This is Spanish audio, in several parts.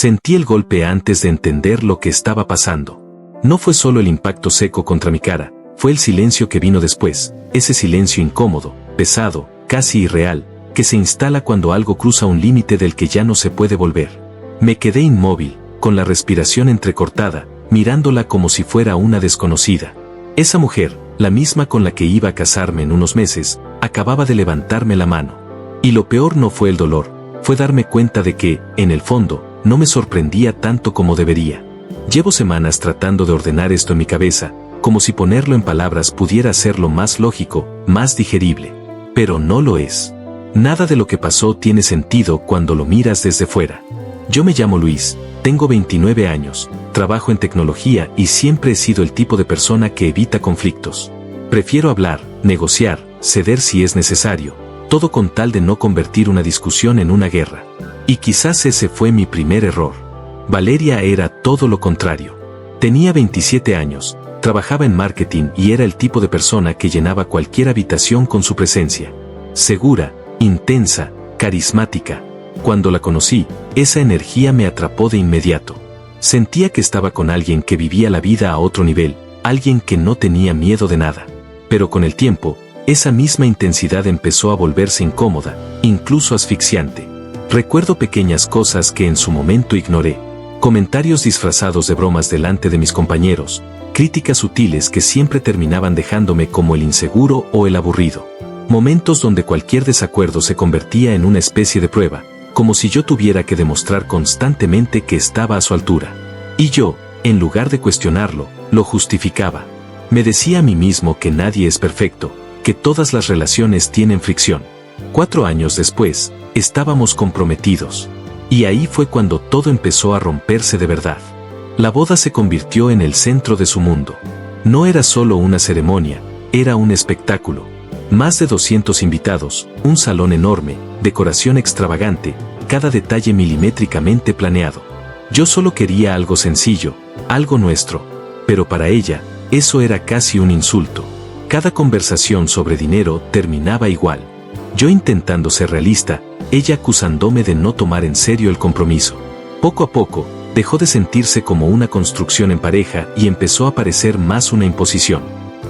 Sentí el golpe antes de entender lo que estaba pasando. No fue solo el impacto seco contra mi cara, fue el silencio que vino después, ese silencio incómodo, pesado, casi irreal, que se instala cuando algo cruza un límite del que ya no se puede volver. Me quedé inmóvil, con la respiración entrecortada, mirándola como si fuera una desconocida. Esa mujer, la misma con la que iba a casarme en unos meses, acababa de levantarme la mano. Y lo peor no fue el dolor, fue darme cuenta de que, en el fondo, no me sorprendía tanto como debería. Llevo semanas tratando de ordenar esto en mi cabeza, como si ponerlo en palabras pudiera hacerlo más lógico, más digerible. Pero no lo es. Nada de lo que pasó tiene sentido cuando lo miras desde fuera. Yo me llamo Luis, tengo 29 años, trabajo en tecnología y siempre he sido el tipo de persona que evita conflictos. Prefiero hablar, negociar, ceder si es necesario, todo con tal de no convertir una discusión en una guerra. Y quizás ese fue mi primer error. Valeria era todo lo contrario. Tenía 27 años, trabajaba en marketing y era el tipo de persona que llenaba cualquier habitación con su presencia. Segura, intensa, carismática. Cuando la conocí, esa energía me atrapó de inmediato. Sentía que estaba con alguien que vivía la vida a otro nivel, alguien que no tenía miedo de nada. Pero con el tiempo, esa misma intensidad empezó a volverse incómoda, incluso asfixiante. Recuerdo pequeñas cosas que en su momento ignoré. Comentarios disfrazados de bromas delante de mis compañeros, críticas sutiles que siempre terminaban dejándome como el inseguro o el aburrido. Momentos donde cualquier desacuerdo se convertía en una especie de prueba, como si yo tuviera que demostrar constantemente que estaba a su altura. Y yo, en lugar de cuestionarlo, lo justificaba. Me decía a mí mismo que nadie es perfecto, que todas las relaciones tienen fricción. 4 años después, estábamos comprometidos. Y ahí fue cuando todo empezó a romperse de verdad. La boda se convirtió en el centro de su mundo. No era solo una ceremonia, era un espectáculo. Más de 200 invitados, un salón enorme, decoración extravagante, cada detalle milimétricamente planeado. Yo solo quería algo sencillo, algo nuestro, pero para ella, eso era casi un insulto. Cada conversación sobre dinero terminaba igual. Yo intentando ser realista, ella acusándome de no tomar en serio el compromiso. Poco a poco, dejó de sentirse como una construcción en pareja y empezó a parecer más una imposición.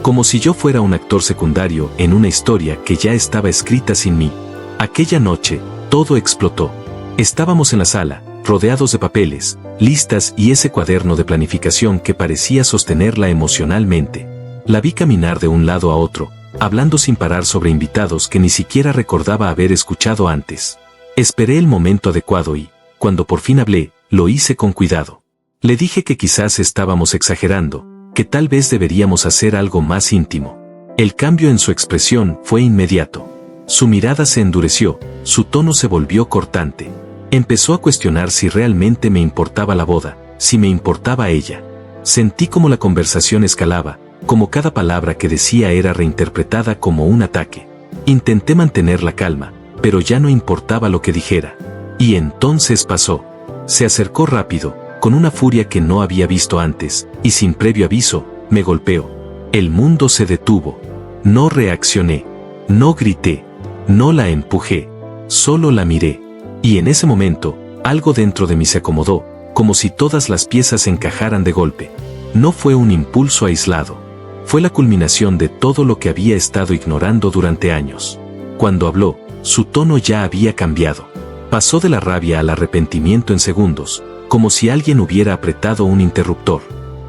Como si yo fuera un actor secundario en una historia que ya estaba escrita sin mí. Aquella noche, todo explotó. Estábamos en la sala, rodeados de papeles, listas y ese cuaderno de planificación que parecía sostenerla emocionalmente. La vi caminar de un lado a otro, hablando sin parar sobre invitados que ni siquiera recordaba haber escuchado antes. Esperé el momento adecuado y, cuando por fin hablé, lo hice con cuidado. Le dije que quizás estábamos exagerando, que tal vez deberíamos hacer algo más íntimo. El cambio en su expresión fue inmediato. Su mirada se endureció, su tono se volvió cortante. Empezó a cuestionar si realmente me importaba la boda, si me importaba ella. Sentí como la conversación escalaba, como cada palabra que decía era reinterpretada como un ataque. Intenté mantener la calma, pero ya no importaba lo que dijera. Y entonces pasó. Se acercó rápido, con una furia que no había visto antes, y sin previo aviso, me golpeó. El mundo se detuvo. No reaccioné. No grité. No la empujé. Solo la miré. Y en ese momento, algo dentro de mí se acomodó, como si todas las piezas encajaran de golpe. No fue un impulso aislado. Fue la culminación de todo lo que había estado ignorando durante años. Cuando habló, su tono ya había cambiado. Pasó de la rabia al arrepentimiento en segundos, como si alguien hubiera apretado un interruptor.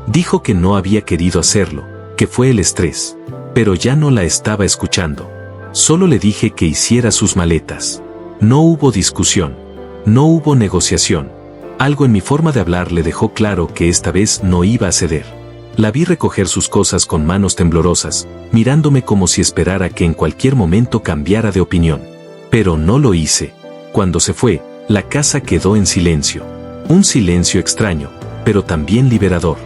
Dijo que no había querido hacerlo, que fue el estrés. Pero ya no la estaba escuchando. Solo le dije que hiciera sus maletas. No hubo discusión. No hubo negociación. Algo en mi forma de hablar le dejó claro que esta vez no iba a ceder. La vi recoger sus cosas con manos temblorosas, mirándome como si esperara que en cualquier momento cambiara de opinión. Pero no lo hice. Cuando se fue, la casa quedó en silencio. Un silencio extraño, pero también liberador.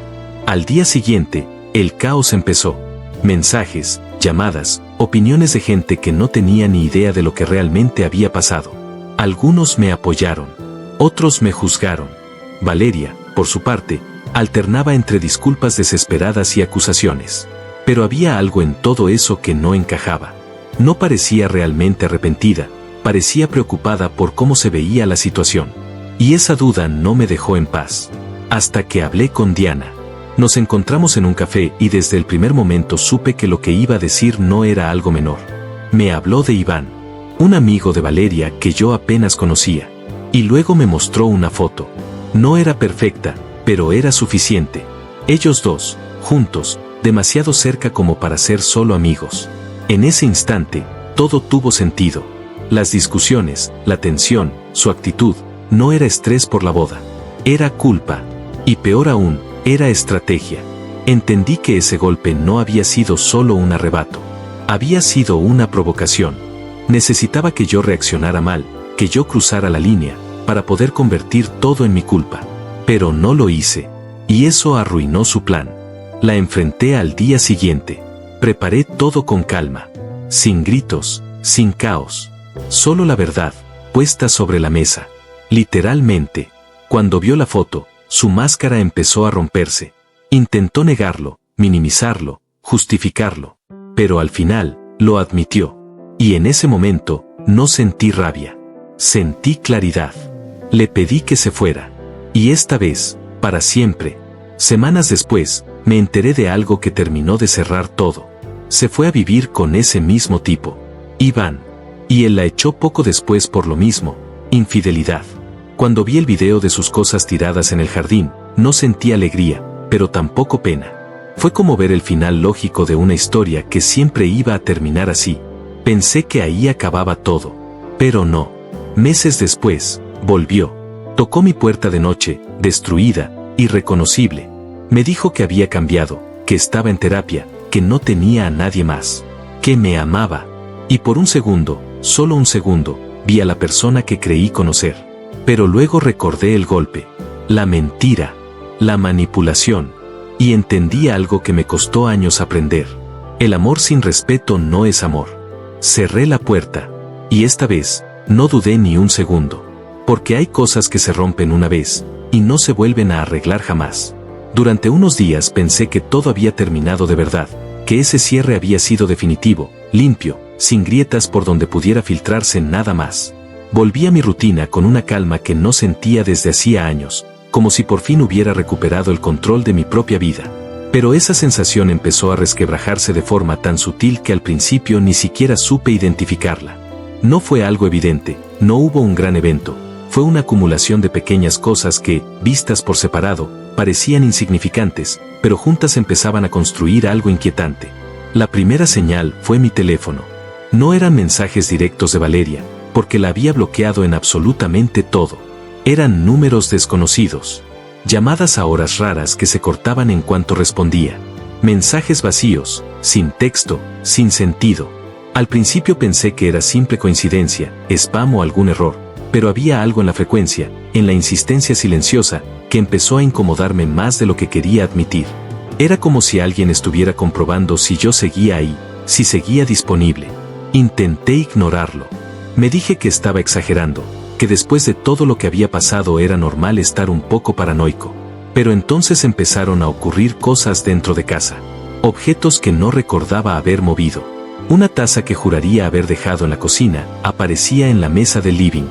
Al día siguiente, el caos empezó. Mensajes, llamadas, opiniones de gente que no tenía ni idea de lo que realmente había pasado. Algunos me apoyaron. Otros me juzgaron. Valeria, por su parte, alternaba entre disculpas desesperadas y acusaciones. Pero había algo en todo eso que no encajaba. No parecía realmente arrepentida, parecía preocupada por cómo se veía la situación. Y esa duda no me dejó en paz. Hasta que hablé con Diana. Nos encontramos en un café y desde el primer momento supe que lo que iba a decir no era algo menor. Me habló de Iván, un amigo de Valeria que yo apenas conocía. Y luego me mostró una foto. No era perfecta, pero era suficiente. Ellos dos, juntos, demasiado cerca como para ser solo amigos. En ese instante, todo tuvo sentido. Las discusiones, la tensión, su actitud, no era estrés por la boda. Era culpa. Y peor aún, era estrategia. Entendí que ese golpe no había sido solo un arrebato. Había sido una provocación. Necesitaba que yo reaccionara mal, que yo cruzara la línea, para poder convertir todo en mi culpa. Pero no lo hice. Y eso arruinó su plan. La enfrenté al día siguiente. Preparé todo con calma. Sin gritos, sin caos. Solo la verdad, puesta sobre la mesa. Literalmente. Cuando vio la foto, su máscara empezó a romperse. Intentó negarlo, minimizarlo, justificarlo. Pero al final, lo admitió. Y en ese momento, no sentí rabia. Sentí claridad. Le pedí que se fuera. Y esta vez, para siempre. Semanas después, me enteré de algo que terminó de cerrar todo. Se fue a vivir con ese mismo tipo, Iván. Y él la echó poco después por lo mismo, infidelidad. Cuando vi el video de sus cosas tiradas en el jardín, no sentí alegría, pero tampoco pena. Fue como ver el final lógico de una historia que siempre iba a terminar así. Pensé que ahí acababa todo. Pero no. Meses después, volvió. Tocó mi puerta de noche, destruida, irreconocible. Me dijo que había cambiado, que estaba en terapia, que no tenía a nadie más, que me amaba. Y por un segundo, solo un segundo, vi a la persona que creí conocer. Pero luego recordé el golpe, la mentira, la manipulación, y entendí algo que me costó años aprender. El amor sin respeto no es amor. Cerré la puerta, y esta vez, no dudé ni un segundo. Porque hay cosas que se rompen una vez, y no se vuelven a arreglar jamás. Durante unos días pensé que todo había terminado de verdad, que ese cierre había sido definitivo, limpio, sin grietas por donde pudiera filtrarse nada más. Volví a mi rutina con una calma que no sentía desde hacía años, como si por fin hubiera recuperado el control de mi propia vida. Pero esa sensación empezó a resquebrajarse de forma tan sutil que al principio ni siquiera supe identificarla. No fue algo evidente, no hubo un gran evento, fue una acumulación de pequeñas cosas que, vistas por separado, parecían insignificantes, pero juntas empezaban a construir algo inquietante. La primera señal fue mi teléfono. No eran mensajes directos de Valeria, porque la había bloqueado en absolutamente todo. Eran números desconocidos. Llamadas a horas raras que se cortaban en cuanto respondía. Mensajes vacíos, sin texto, sin sentido. Al principio pensé que era simple coincidencia, spam o algún error, pero había algo en la frecuencia, en la insistencia silenciosa, que empezó a incomodarme más de lo que quería admitir. Era como si alguien estuviera comprobando si yo seguía ahí, si seguía disponible. Intenté ignorarlo. Me dije que estaba exagerando, que después de todo lo que había pasado era normal estar un poco paranoico. Pero entonces empezaron a ocurrir cosas dentro de casa. Objetos que no recordaba haber movido. Una taza que juraría haber dejado en la cocina, aparecía en la mesa del living.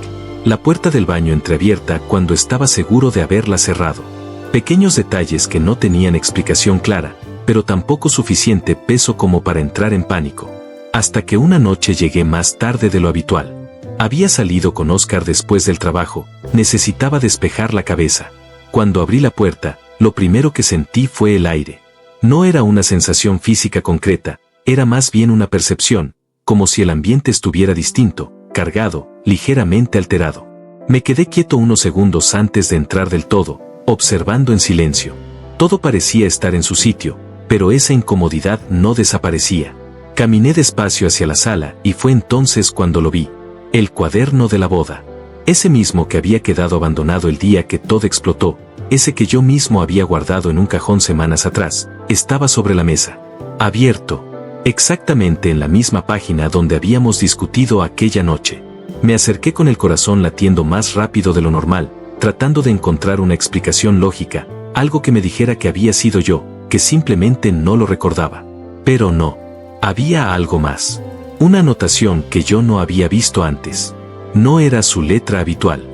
La puerta del baño entreabierta cuando estaba seguro de haberla cerrado. Pequeños detalles que no tenían explicación clara, pero tampoco suficiente peso como para entrar en pánico. Hasta que una noche llegué más tarde de lo habitual. Había salido con Oscar después del trabajo, necesitaba despejar la cabeza. Cuando abrí la puerta, lo primero que sentí fue el aire. No era una sensación física concreta, era más bien una percepción, como si el ambiente estuviera distinto, cargado, ligeramente alterado. Me quedé quieto unos segundos antes de entrar del todo, observando en silencio. Todo parecía estar en su sitio, pero esa incomodidad no desaparecía. Caminé despacio hacia la sala y fue entonces cuando lo vi. El cuaderno de la boda. Ese mismo que había quedado abandonado el día que todo explotó, ese que yo mismo había guardado en un cajón semanas atrás, estaba sobre la mesa. Abierto. Exactamente en la misma página donde habíamos discutido aquella noche. Me acerqué con el corazón latiendo más rápido de lo normal, tratando de encontrar una explicación lógica, algo que me dijera que había sido yo, que simplemente no lo recordaba. Pero no. Había algo más. Una anotación que yo no había visto antes. No era su letra habitual.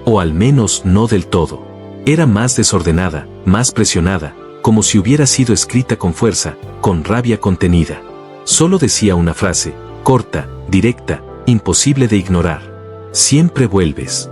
O al menos no del todo. Era más desordenada, más presionada, como si hubiera sido escrita con fuerza, con rabia contenida. Solo decía una frase, corta, directa, imposible de ignorar. Siempre vuelves.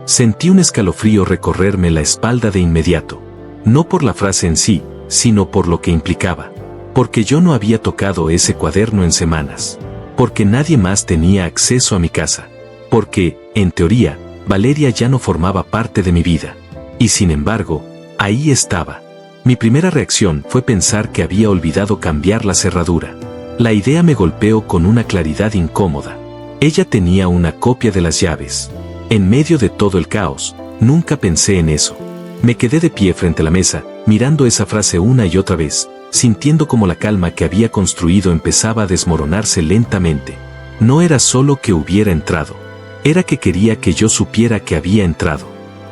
Sentí un escalofrío recorrerme la espalda de inmediato. No por la frase en sí, sino por lo que implicaba. Porque yo no había tocado ese cuaderno en semanas. Porque nadie más tenía acceso a mi casa. Porque, en teoría, Valeria ya no formaba parte de mi vida. Y sin embargo, ahí estaba. Mi primera reacción fue pensar que había olvidado cambiar la cerradura. La idea me golpeó con una claridad incómoda. Ella tenía una copia de las llaves. En medio de todo el caos, nunca pensé en eso. Me quedé de pie frente a la mesa, mirando esa frase una y otra vez, sintiendo como la calma que había construido empezaba a desmoronarse lentamente. No era solo que hubiera entrado. Era que quería que yo supiera que había entrado.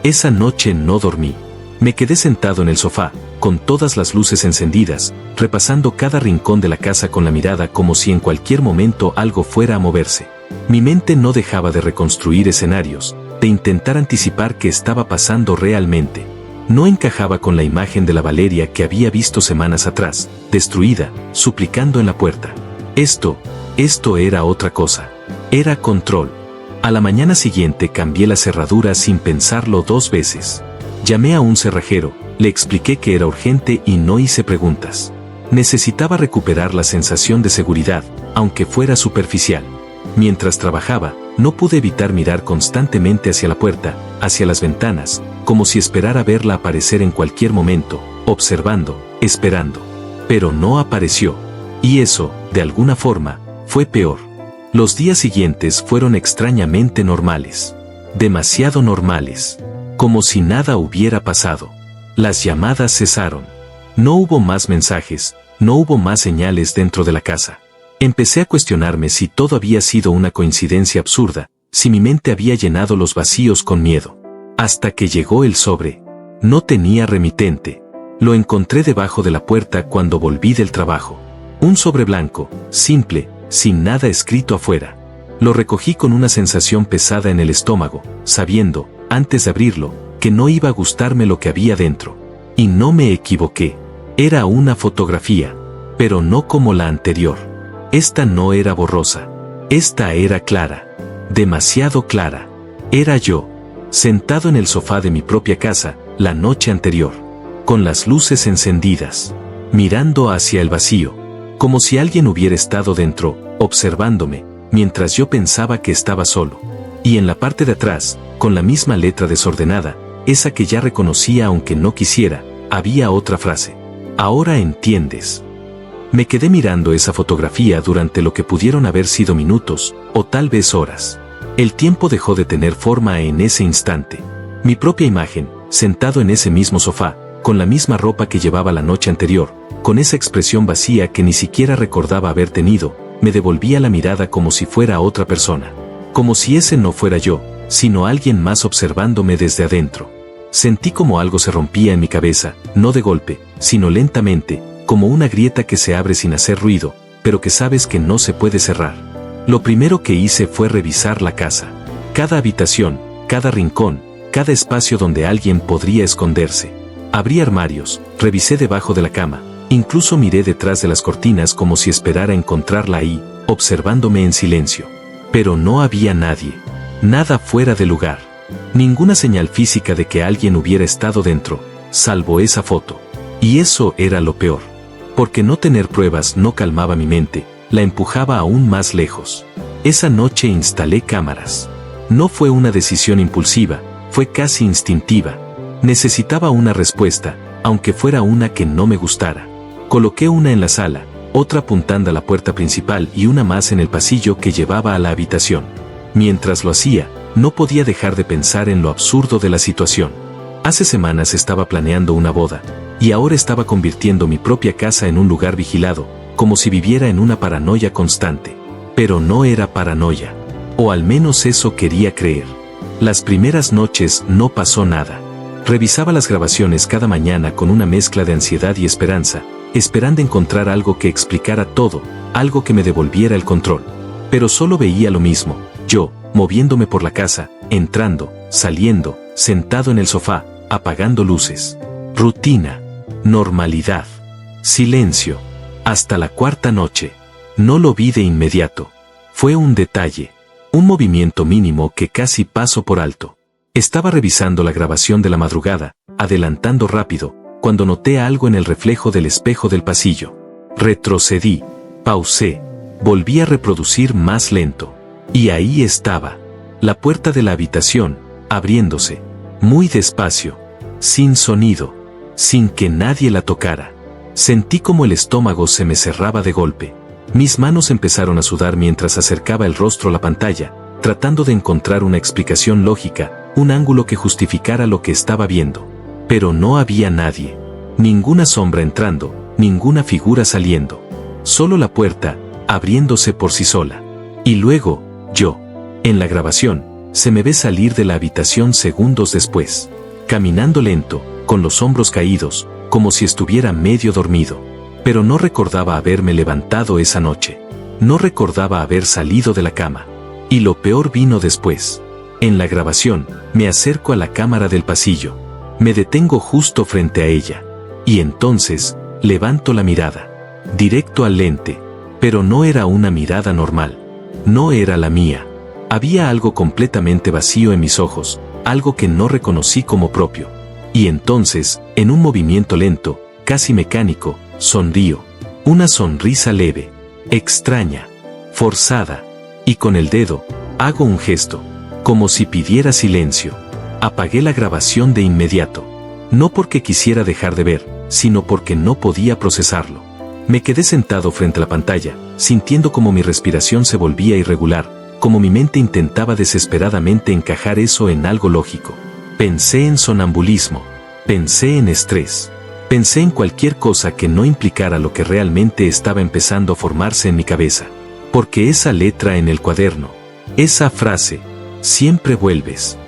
Esa noche no dormí. Me quedé sentado en el sofá, con todas las luces encendidas, repasando cada rincón de la casa con la mirada como si en cualquier momento algo fuera a moverse. Mi mente no dejaba de reconstruir escenarios, de intentar anticipar qué estaba pasando realmente. No encajaba con la imagen de la Valeria que había visto semanas atrás, destruida, suplicando en la puerta. Esto era otra cosa. Era control. A la mañana siguiente cambié la cerradura sin pensarlo 2 veces. Llamé a un cerrajero, le expliqué que era urgente y no hice preguntas. Necesitaba recuperar la sensación de seguridad, aunque fuera superficial. Mientras trabajaba, no pude evitar mirar constantemente hacia la puerta, hacia las ventanas, como si esperara verla aparecer en cualquier momento, observando, esperando. Pero no apareció. Y eso, de alguna forma, fue peor. Los días siguientes fueron extrañamente normales. Demasiado normales. Como si nada hubiera pasado. Las llamadas cesaron. No hubo más mensajes, no hubo más señales dentro de la casa. Empecé a cuestionarme si todo había sido una coincidencia absurda, si mi mente había llenado los vacíos con miedo. Hasta que llegó el sobre. No tenía remitente. Lo encontré debajo de la puerta cuando volví del trabajo. Un sobre blanco, simple, sin nada escrito afuera. Lo recogí con una sensación pesada en el estómago, sabiendo, antes de abrirlo, que no iba a gustarme lo que había dentro. Y no me equivoqué. Era una fotografía, pero no como la anterior. Esta no era borrosa. Esta era clara. Demasiado clara. Era yo, sentado en el sofá de mi propia casa, la noche anterior, con las luces encendidas, mirando hacia el vacío, como si alguien hubiera estado dentro, observándome, mientras yo pensaba que estaba solo. Y en la parte de atrás, con la misma letra desordenada, esa que ya reconocía aunque no quisiera, había otra frase. Ahora entiendes. Me quedé mirando esa fotografía durante lo que pudieron haber sido minutos, o tal vez horas. El tiempo dejó de tener forma en ese instante. Mi propia imagen, sentado en ese mismo sofá, con la misma ropa que llevaba la noche anterior, con esa expresión vacía que ni siquiera recordaba haber tenido, me devolvía la mirada como si fuera otra persona. Como si ese no fuera yo, sino alguien más observándome desde adentro. Sentí como algo se rompía en mi cabeza, no de golpe, sino lentamente, como una grieta que se abre sin hacer ruido, pero que sabes que no se puede cerrar. Lo primero que hice fue revisar la casa. Cada habitación, cada rincón, cada espacio donde alguien podría esconderse. Abrí armarios, revisé debajo de la cama, incluso miré detrás de las cortinas como si esperara encontrarla ahí, observándome en silencio. Pero no había nadie. Nada fuera de lugar. Ninguna señal física de que alguien hubiera estado dentro, salvo esa foto. Y eso era lo peor. Porque no tener pruebas no calmaba mi mente, la empujaba aún más lejos. Esa noche instalé cámaras. No fue una decisión impulsiva, fue casi instintiva. Necesitaba una respuesta, aunque fuera una que no me gustara. Coloqué una en la sala, otra apuntando a la puerta principal y una más en el pasillo que llevaba a la habitación. Mientras lo hacía, no podía dejar de pensar en lo absurdo de la situación. Hace semanas estaba planeando una boda, y ahora estaba convirtiendo mi propia casa en un lugar vigilado, como si viviera en una paranoia constante. Pero no era paranoia. O al menos eso quería creer. Las primeras noches no pasó nada. Revisaba las grabaciones cada mañana con una mezcla de ansiedad y esperanza, esperando encontrar algo que explicara todo, algo que me devolviera el control. Pero solo veía lo mismo, yo, moviéndome por la casa, entrando, saliendo, sentado en el sofá, apagando luces. Rutina. Normalidad. Silencio. Hasta la cuarta noche. No lo vi de inmediato. Fue un detalle. Un movimiento mínimo que casi paso por alto. Estaba revisando la grabación de la madrugada, adelantando rápido, cuando noté algo en el reflejo del espejo del pasillo. Retrocedí, pausé, volví a reproducir más lento. Y ahí estaba. La puerta de la habitación, abriéndose. Muy despacio. Sin sonido. Sin que nadie la tocara. Sentí como el estómago se me cerraba de golpe. Mis manos empezaron a sudar mientras acercaba el rostro a la pantalla, tratando de encontrar una explicación lógica, un ángulo que justificara lo que estaba viendo. Pero no había nadie. Ninguna sombra entrando, ninguna figura saliendo. Solo la puerta, abriéndose por sí sola. Y luego, yo. En la grabación, se me ve salir de la habitación segundos después. Caminando lento, con los hombros caídos, como si estuviera medio dormido. Pero no recordaba haberme levantado esa noche. No recordaba haber salido de la cama. Y lo peor vino después. En la grabación, me acerco a la cámara del pasillo. Me detengo justo frente a ella. Y entonces, levanto la mirada. Directo al lente. Pero no era una mirada normal. No era la mía. Había algo completamente vacío en mis ojos, algo que no reconocí como propio. Y entonces, en un movimiento lento, casi mecánico, sonrío. Una sonrisa leve, extraña, forzada. Y con el dedo, hago un gesto, como si pidiera silencio. Apagué la grabación de inmediato. No porque quisiera dejar de ver, sino porque no podía procesarlo. Me quedé sentado frente a la pantalla, sintiendo como mi respiración se volvía irregular, como mi mente intentaba desesperadamente encajar eso en algo lógico. Pensé en sonambulismo. Pensé en estrés. Pensé en cualquier cosa que no implicara lo que realmente estaba empezando a formarse en mi cabeza. Porque esa letra en el cuaderno, esa frase, siempre vuelves.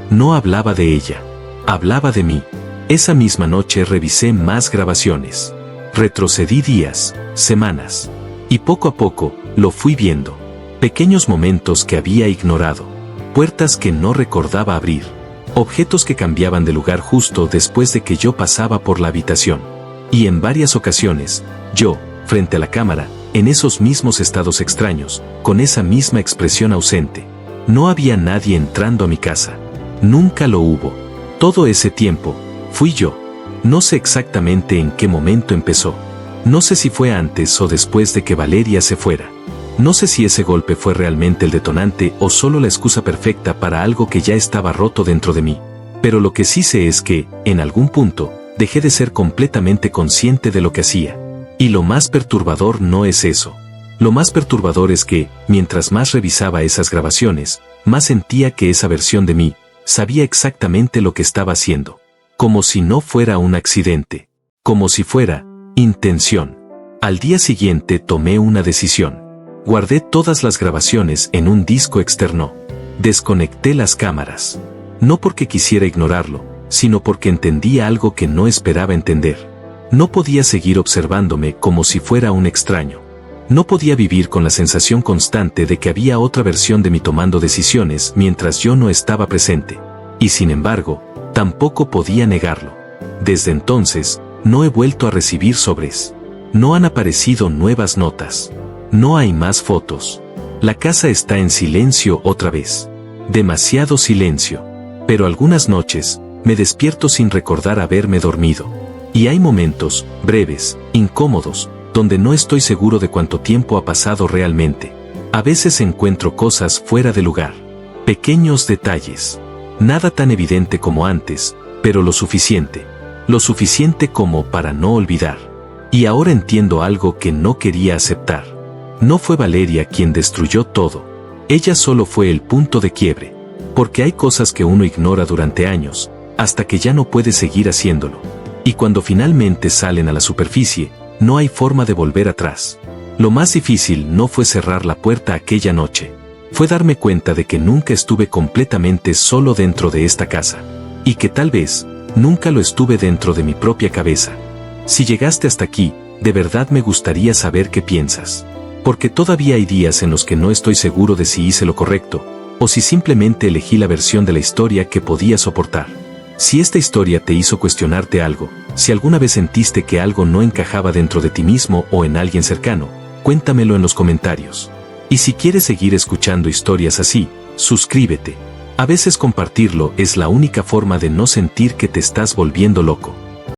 No hablaba de ella. Hablaba de mí. Esa misma noche revisé más grabaciones. Retrocedí días, semanas. Y poco a poco, lo fui viendo. Pequeños momentos que había ignorado. Puertas que no recordaba abrir. Objetos que cambiaban de lugar justo después de que yo pasaba por la habitación. Y en varias ocasiones, yo, frente a la cámara, en esos mismos estados extraños, con esa misma expresión ausente. No había nadie entrando a mi casa. Nunca lo hubo. Todo ese tiempo, fui yo. No sé exactamente en qué momento empezó. No sé si fue antes o después de que Valeria se fuera. No sé si ese golpe fue realmente el detonante o solo la excusa perfecta para algo que ya estaba roto dentro de mí. Pero lo que sí sé es que, en algún punto, dejé de ser completamente consciente de lo que hacía. Y lo más perturbador no es eso. Lo más perturbador es que, mientras más revisaba esas grabaciones, más sentía que esa versión de mí sabía exactamente lo que estaba haciendo. Como si no fuera un accidente. Como si fuera intención. Al día siguiente tomé una decisión. Guardé todas las grabaciones en un disco externo. Desconecté las cámaras. No porque quisiera ignorarlo, sino porque entendía algo que no esperaba entender. No podía seguir observándome como si fuera un extraño. No podía vivir con la sensación constante de que había otra versión de mí tomando decisiones mientras yo no estaba presente. Y sin embargo, tampoco podía negarlo. Desde entonces, no he vuelto a recibir sobres. No han aparecido nuevas notas. No hay más fotos. La casa está en silencio otra vez. Demasiado silencio. Pero algunas noches, me despierto sin recordar haberme dormido. Y hay momentos, breves, incómodos, donde no estoy seguro de cuánto tiempo ha pasado realmente. A veces encuentro cosas fuera de lugar. Pequeños detalles. Nada tan evidente como antes, pero lo suficiente. Lo suficiente como para no olvidar. Y ahora entiendo algo que no quería aceptar. No fue Valeria quien destruyó todo. Ella solo fue el punto de quiebre. Porque hay cosas que uno ignora durante años, hasta que ya no puede seguir haciéndolo. Y cuando finalmente salen a la superficie, no hay forma de volver atrás. Lo más difícil no fue cerrar la puerta aquella noche. Fue darme cuenta de que nunca estuve completamente solo dentro de esta casa. Y que tal vez, nunca lo estuve dentro de mi propia cabeza. Si llegaste hasta aquí, de verdad me gustaría saber qué piensas. Porque todavía hay días en los que no estoy seguro de si hice lo correcto, o si simplemente elegí la versión de la historia que podía soportar. Si esta historia te hizo cuestionarte algo, si alguna vez sentiste que algo no encajaba dentro de ti mismo o en alguien cercano, cuéntamelo en los comentarios. Y si quieres seguir escuchando historias así, suscríbete. A veces compartirlo es la única forma de no sentir que te estás volviendo loco.